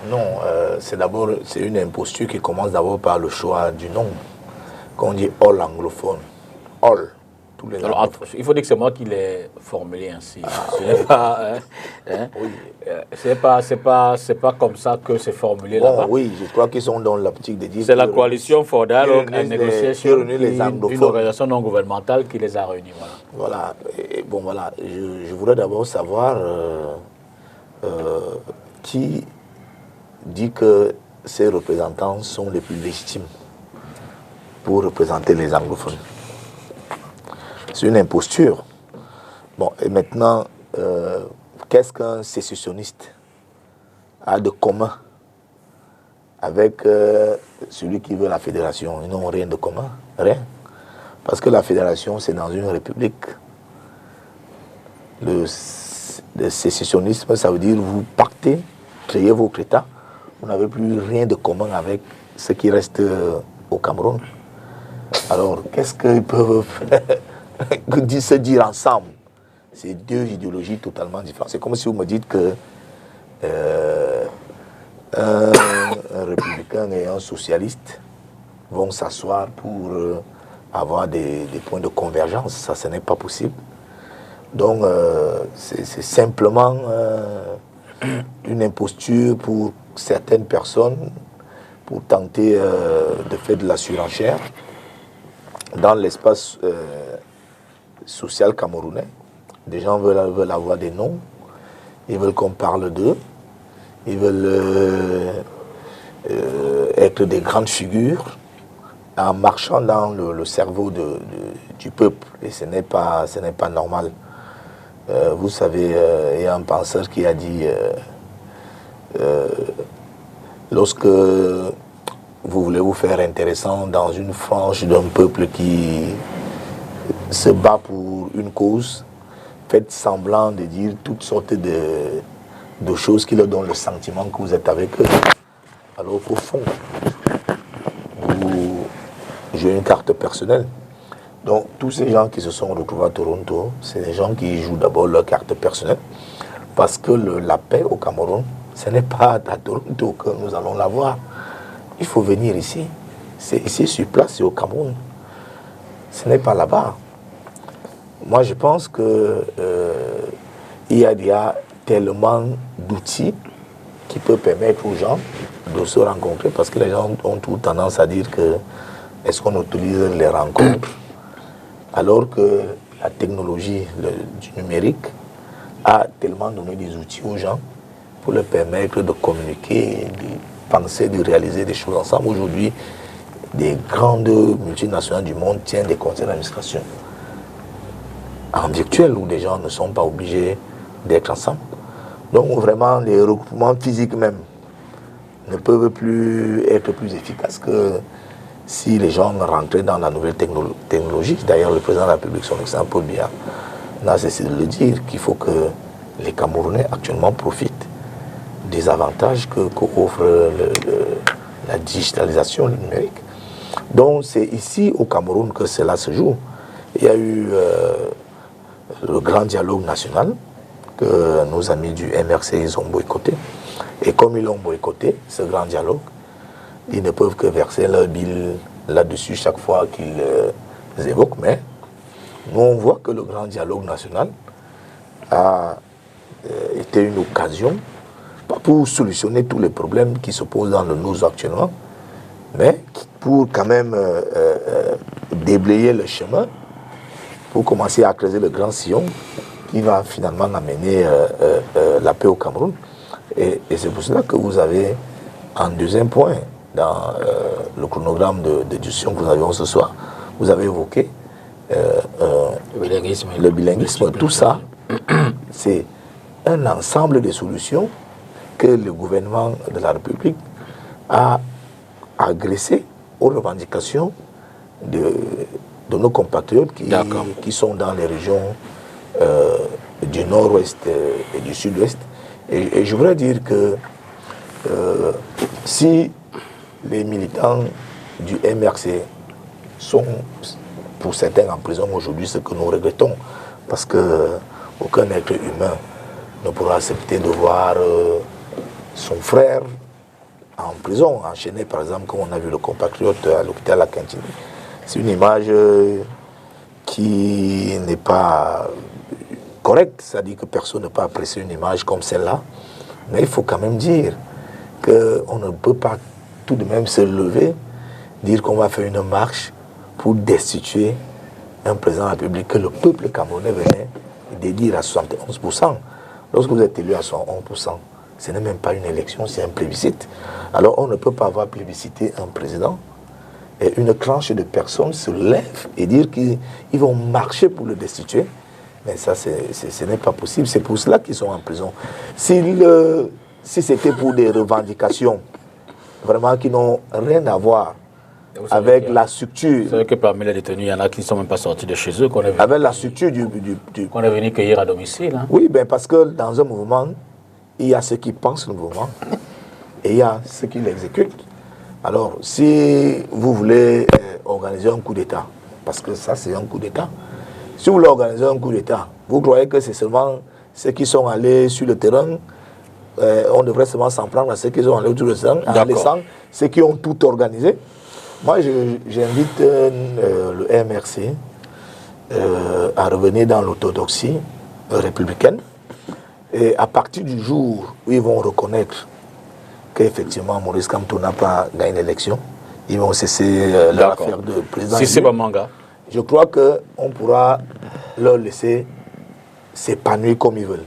Non, c'est une imposture qui commence d'abord par le choix du nom. Quand on dit all anglophone, all, tous les Alors, anglophones. il faut dire que c'est moi qui l'ai formulé ainsi. Ce n'est pas, Oui. c'est pas comme ça que c'est formulé Bon, là-bas. oui, je crois qu'ils sont dans l'optique de dire C'est la qu'ils coalition for Dialogue and réunissent Negotiation, les une anglophones. organisation non gouvernementale qui les a réunis. Voilà. Voilà. Et bon, voilà. Je voudrais d'abord savoir qui dit que ces représentants sont les plus légitimes pour représenter les anglophones. C'est une imposture. Bon, et maintenant, qu'est-ce qu'un sécessionniste a de commun avec celui qui veut la fédération? Ils n'ont rien de commun, rien. Parce que la fédération, c'est dans une république. Le sécessionnisme, ça veut dire vous partez, créez votre État, vous n'avez plus rien de commun avec ce qui reste au Cameroun. Alors, qu'est-ce qu'ils peuvent se dire ensemble? C'est deux idéologies totalement différentes. C'est comme si vous me dites que un républicain et un socialiste vont s'asseoir pour avoir des points de convergence. Ça, ce n'est pas possible. Donc, c'est simplement une imposture pour certaines personnes pour tenter de faire de la surenchère dans l'espace social camerounais. Des gens veulent avoir des noms, ils veulent qu'on parle d'eux, ils veulent être des grandes figures en marchant dans le cerveau du peuple. Et ce n'est pas normal. Vous savez, il y a un penseur qui a dit lorsque vous voulez vous faire intéressant dans une frange d'un peuple qui se bat pour une cause, faites semblant de dire toutes sortes de choses qui leur donnent le sentiment que vous êtes avec eux. Alors qu'au fond, vous jouez une carte personnelle. Donc tous ces gens qui se sont retrouvés à Toronto, c'est des gens qui jouent d'abord leur carte personnelle. Parce que la paix au Cameroun, ce n'est pas à Toronto que nous allons l'avoir. Il faut venir ici. C'est ici sur place, c'est au Cameroun. Ce n'est pas là-bas. Moi, je pense que il y a tellement d'outils qui peuvent permettre aux gens de se rencontrer, parce que les gens ont tout tendance à dire que est-ce qu'on utilise les rencontres alors que la technologie du numérique a tellement donné des outils aux gens pour leur permettre de communiquer, de penser, de réaliser des choses ensemble. Aujourd'hui, des grandes multinationales du monde tiennent des conseils d'administration en virtuel où les gens ne sont pas obligés d'être ensemble. Donc vraiment, les regroupements physiques même ne peuvent plus être plus efficaces que si les gens rentraient dans la nouvelle technologie. D'ailleurs, le président de la République, son excellent Paul Biya, n'a cessé de le dire, qu'il faut que les Camerounais actuellement profitent des avantages qu'offre la digitalisation numérique. Donc c'est ici au Cameroun que cela se joue. Il y a eu le grand dialogue national que nos amis du MRC ils ont boycotté. Et comme ils l'ont boycotté, ce grand dialogue, ils ne peuvent que verser leur bile là-dessus chaque fois qu'ils évoquent. Mais nous, on voit que le grand dialogue national a été une occasion, pas pour solutionner tous les problèmes qui se posent dans le nous actuellement, mais pour quand même déblayer le chemin, pour commencer à creuser le grand sillon qui va finalement amener la paix au Cameroun. Et c'est pour cela que vous avez, en deuxième point, dans le chronogramme de discussion que nous avions ce soir, vous avez évoqué le bilinguisme. Tout ça, c'est un ensemble de solutions que le gouvernement de la République a agressé aux revendications de nos compatriotes qui sont dans les régions du nord-ouest et du sud-ouest. Et je voudrais dire que si les militants du MRC sont pour certains en prison aujourd'hui, ce que nous regrettons, parce qu'aucun être humain ne pourra accepter de voir son frère en prison, enchaîné par exemple, comme on a vu le compatriote à l'hôpital à Cantine. C'est une image qui n'est pas correcte, c'est-à-dire que personne ne peut apprécier une image comme celle-là. Mais il faut quand même dire qu'on ne peut pas tout de même se lever, dire qu'on va faire une marche pour destituer un président de la République que le peuple camerounais venait d'élire à 71%. Lorsque vous êtes élu à 71%, ce n'est même pas une élection, c'est un plébiscite. Alors on ne peut pas avoir plébiscité un président et une tranche de personnes se lève et dire qu'ils vont marcher pour le destituer. Mais ça, ce n'est pas possible. C'est pour cela qu'ils sont en prison. Si c'était pour des revendications vraiment qui n'ont rien à voir avec la structure. Vous savez que parmi les détenus, il y en a qui ne sont même pas sortis de chez eux. Avec la structure qu'on est venu cueillir à domicile. Hein. Oui, ben parce que dans un mouvement, il y a ceux qui pensent le mouvement et il y a ceux qui l'exécutent. Alors, si vous voulez organiser un coup d'État, parce que ça c'est un coup d'État, si vous voulez organiser un coup d'État, vous croyez que c'est seulement ceux qui sont allés sur le terrain, on devrait seulement s'en prendre à ceux qui sont allés sur le terrain, en laissant ceux qui ont tout organisé. Moi, j'invite le MRC à revenir dans l'orthodoxie républicaine. Et à partir du jour où ils vont reconnaître qu'effectivement Maurice Kamto n'a pas gagné l'élection, ils vont cesser leur affaire de président. Si c'est Bamanga. Je crois qu'on pourra leur laisser s'épanouir comme ils veulent.